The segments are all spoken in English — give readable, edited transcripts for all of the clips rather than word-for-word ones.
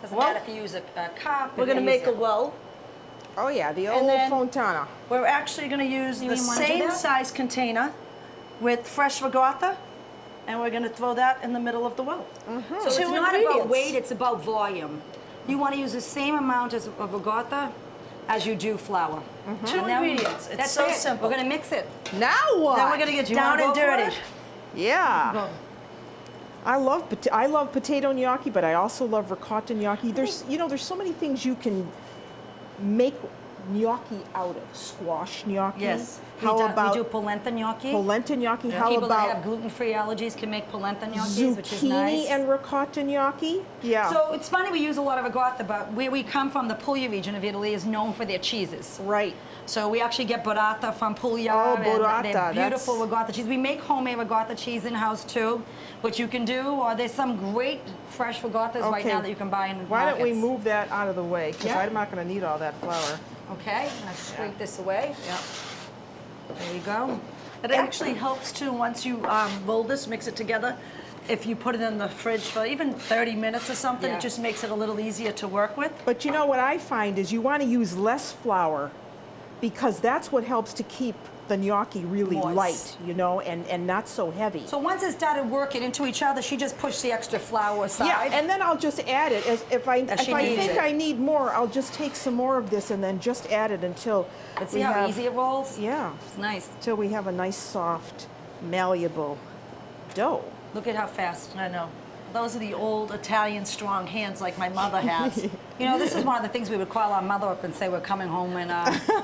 Doesn't matter if you use a cup. We're going to make a well. Oh yeah, the old fontana. We're actually going to use the same size container with fresh ricotta, and we're going to throw that in the middle of the well. So it's not about weight, it's about volume. You want to use the same amount of ricotta as you do flour. Two ingredients. It's so simple. We're going to mix it. Now what? Then we're going to get down and dirty. Yeah. I love potato gnocchi, but I also love ricotta gnocchi. There's so many things you can make gnocchi out of. Squash gnocchi. Yes. We do polenta gnocchi. Polenta gnocchi. Yeah. How People about that have gluten-free allergies can make polenta gnocchi, which is nice. Zucchini and ricotta gnocchi? Yeah. So it's funny we use a lot of ricotta, but where we come from, the Puglia region of Italy is known for their cheeses. Right. So we actually get burrata from Puglia. Oh, and burrata. they're beautiful ricotta cheese. We make homemade ricotta cheese in-house too, which you can do. Or there's some great fresh rigottas right now that you can buy in Why markets. don't we move that out of the way? Because I'm not going to need all that flour. Okay, I'm going to scrape this away. Yeah. There you go. It actually helps too once you roll this, mix it together. If you put it in the fridge for even 30 minutes or something, it just makes it a little easier to work with. But you know what I find is you want to use less flour because that's what helps to keep the gnocchi really light, and not so heavy. So once it started working into each other, she just pushed the extra flour aside. Yeah, and then I'll just add it. If I think I need more, I'll just take some more of this and then just add it until Let's see how easy it rolls? Yeah. It's nice. Until we have a nice, soft, malleable dough. Look at how fast. I know. Those are the old Italian strong hands like my mother has. This is one of the things we would call our mother up and say, we're coming home and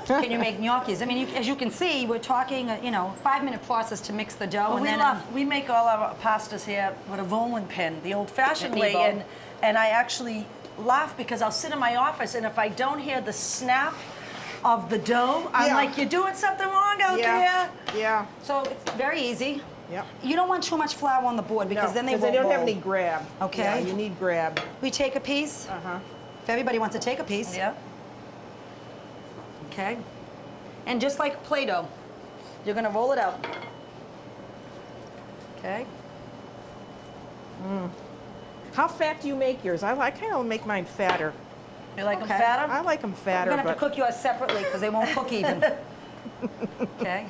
can you make gnocchis? I mean, as you can see, we're talking, 5-minute process to mix the dough. Well, we make all our pastas here with a rolling pin, the old-fashioned way. And I actually laugh because I'll sit in my office and if I don't hear the snap of the dough, I'm like, you're doing something wrong out there. Yeah. So it's very easy. Yep. You don't want too much flour on the board because then they won't don't roll. have any grab. Okay. Yeah, you need grab. We take a piece. If everybody wants to take a piece. Yeah. Okay. And just like Play-Doh, you're going to roll it out. Okay. How fat do you make yours? I kind of make mine fatter. You like them fatter? I like them fatter. We're going to have to cook yours separately because they won't cook even. Okay.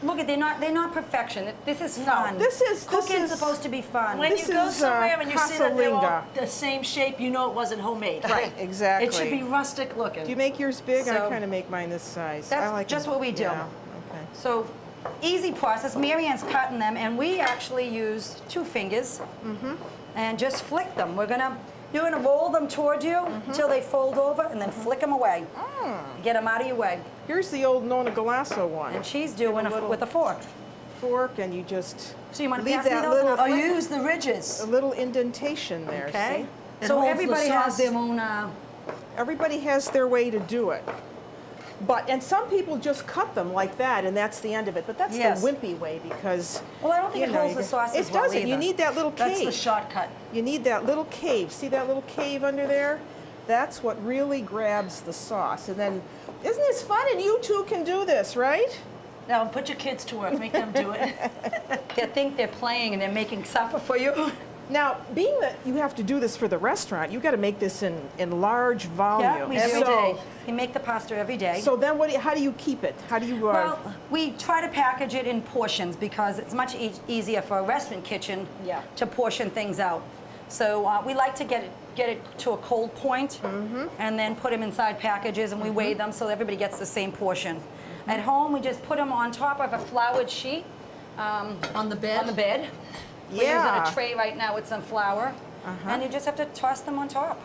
Look at, they're not perfection. This is fun. Cooking's supposed to be fun. When you go somewhere and you see that they're all the same shape, you know it wasn't homemade. Right, exactly. It should be rustic looking. Do you make yours big? So, I kind of make mine this size. That's I like just them. what we do. Yeah. Okay. So, easy process. Marianne's cutting them, and we actually use 2 fingers and just flick them. You're gonna roll them toward you until they fold over, and then flick them away. Get them out of your way. Here's the old Nonna Galasso one. And she's doing with a fork. Fork, and you just So you want to leave pass me that those? little, use the ridges. a little indentation there. Okay. See? So holds the everybody has sauce. their own. Everybody has their way to do it. And some people just cut them like that, and that's the end of it. But that's the wimpy way because. Well, I don't think it holds the sauce as It well doesn't. either. You need that little cave. That's the shortcut. You need that little cave. See that little cave under there? That's what really grabs the sauce. And then, isn't this fun? And you two can do this, right? Now put your kids to work. Make them do it. They think they're playing and they're making supper for you. Now, being that you have to do this for the restaurant, you've got to make this in large volume. Yeah, we do. Every day. We make the pasta every day. So then how do you keep it? How do you... Well, we try to package it in portions because it's much easier for a restaurant kitchen to portion things out. So we like to get it to a cold point and then put them inside packages, and we weigh them so everybody gets the same portion. At home, we just put them on top of a floured sheet. On the bed? On the bed. We're using a tray right now with some flour. And you just have to toss them on top.